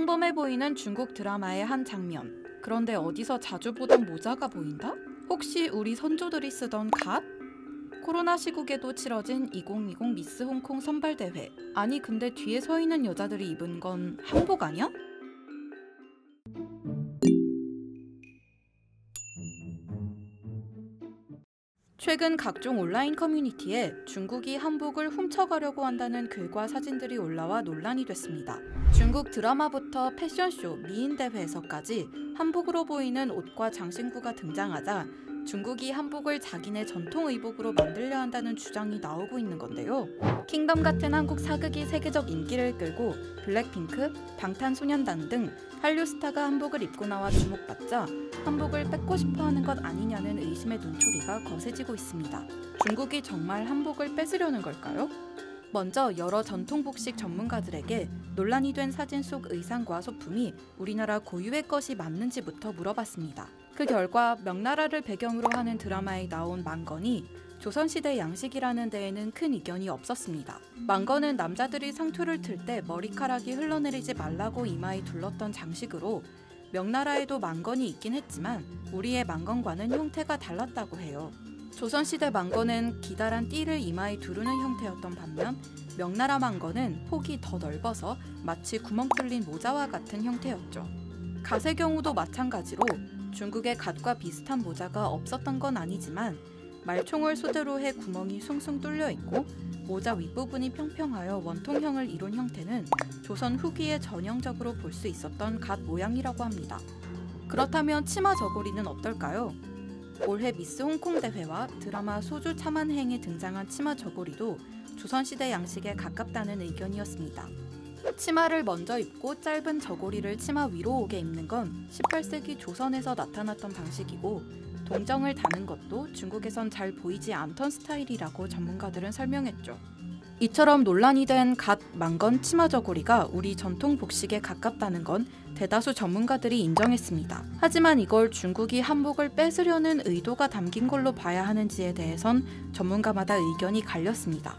평범해 보이는 중국 드라마의 한 장면. 그런데 어디서 자주 보던 모자가 보인다? 혹시 우리 선조들이 쓰던 갓? 코로나 시국에도 치러진 2020 미스 홍콩 선발대회. 아니 근데 뒤에 서 있는 여자들이 입은 건 한복 아니야? 최근 각종 온라인 커뮤니티에 중국이 한복을 훔쳐가려고 한다는 글과 사진들이 올라와 논란이 됐습니다. 중국 드라마부터 패션쇼, 미인대회에서까지 한복으로 보이는 옷과 장신구가 등장하자 중국이 한복을 자기네 전통 의복으로 만들려 한다는 주장이 나오고 있는 건데요. 킹덤 같은 한국 사극이 세계적 인기를 끌고 블랙핑크, 방탄소년단 등 한류 스타가 한복을 입고 나와 주목받자 한복을 뺏고 싶어하는 것 아니냐는 의심의 눈초리가 거세지고 있습니다. 중국이 정말 한복을 뺏으려는 걸까요? 먼저 여러 전통 복식 전문가들에게 논란이 된 사진 속 의상과 소품이 우리나라 고유의 것이 맞는지부터 물어봤습니다. 그 결과 명나라를 배경으로 하는 드라마에 나온 망건이 조선시대 양식이라는 데에는 큰 이견이 없었습니다. 망건은 남자들이 상투를 틀 때 머리카락이 흘러내리지 말라고 이마에 둘렀던 장식으로 명나라에도 망건이 있긴 했지만 우리의 망건과는 형태가 달랐다고 해요. 조선시대 망건은 기다란 띠를 이마에 두르는 형태였던 반면 명나라 망건은 폭이 더 넓어서 마치 구멍 뚫린 모자와 같은 형태였죠. 갓의 경우도 마찬가지로 중국의 갓과 비슷한 모자가 없었던 건 아니지만 말총을 소재로 해 구멍이 숭숭 뚫려 있고 모자 윗부분이 평평하여 원통형을 이룬 형태는 조선 후기에 전형적으로 볼 수 있었던 갓 모양이라고 합니다. 그렇다면 치마 저고리는 어떨까요? 올해 미스 홍콩 대회와 드라마 소주 참안행에 등장한 치마 저고리도 조선시대 양식에 가깝다는 의견이었습니다. 치마를 먼저 입고 짧은 저고리를 치마 위로 오게 입는 건 18세기 조선에서 나타났던 방식이고 동정을 다는 것도 중국에선 잘 보이지 않던 스타일이라고 전문가들은 설명했죠. 이처럼 논란이 된 갓, 망건, 치마 저고리가 우리 전통 복식에 가깝다는 건 대다수 전문가들이 인정했습니다. 하지만 이걸 중국이 한복을 뺏으려는 의도가 담긴 걸로 봐야 하는지에 대해선 전문가마다 의견이 갈렸습니다.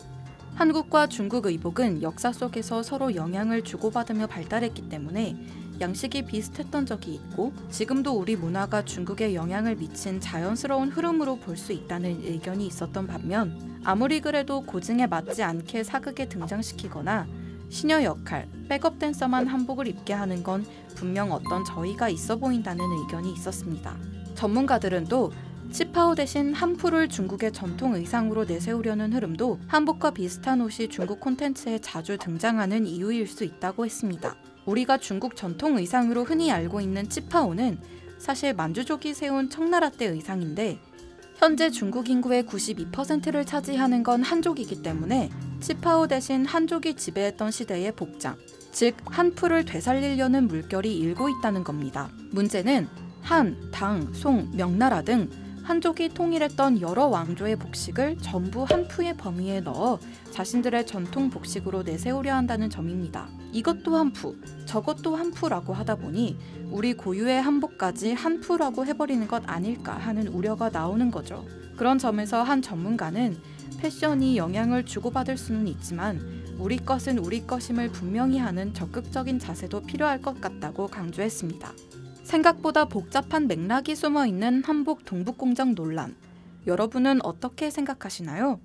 한국과 중국 의복은 역사 속에서 서로 영향을 주고받으며 발달했기 때문에 양식이 비슷했던 적이 있고 지금도 우리 문화가 중국에 영향을 미친 자연스러운 흐름으로 볼 수 있다는 의견이 있었던 반면 아무리 그래도 고증에 맞지 않게 사극에 등장시키거나 시녀 역할, 백업 댄서만 한복을 입게 하는 건 분명 어떤 저의가 있어 보인다는 의견이 있었습니다. 전문가들은 또 치파오 대신 한푸를 중국의 전통 의상으로 내세우려는 흐름도 한복과 비슷한 옷이 중국 콘텐츠에 자주 등장하는 이유일 수 있다고 했습니다. 우리가 중국 전통 의상으로 흔히 알고 있는 치파오는 사실 만주족이 세운 청나라 때 의상인데 현재 중국 인구의 92%를 차지하는 건 한족이기 때문에 치파오 대신 한족이 지배했던 시대의 복장, 즉 한푸를 되살리려는 물결이 일고 있다는 겁니다. 문제는 한, 당, 송, 명나라 등 한족이 통일했던 여러 왕조의 복식을 전부 한푸의 범위에 넣어 자신들의 전통 복식으로 내세우려 한다는 점입니다. 이것도 한푸, 저것도 한푸라고 하다 보니 우리 고유의 한복까지 한푸라고 해버리는 것 아닐까 하는 우려가 나오는 거죠. 그런 점에서 한 전문가는 패션이 영향을 주고받을 수는 있지만 우리 것은 우리 것임을 분명히 하는 적극적인 자세도 필요할 것 같다고 강조했습니다. 생각보다 복잡한 맥락이 숨어있는 한복 동북공정 논란. 여러분은 어떻게 생각하시나요?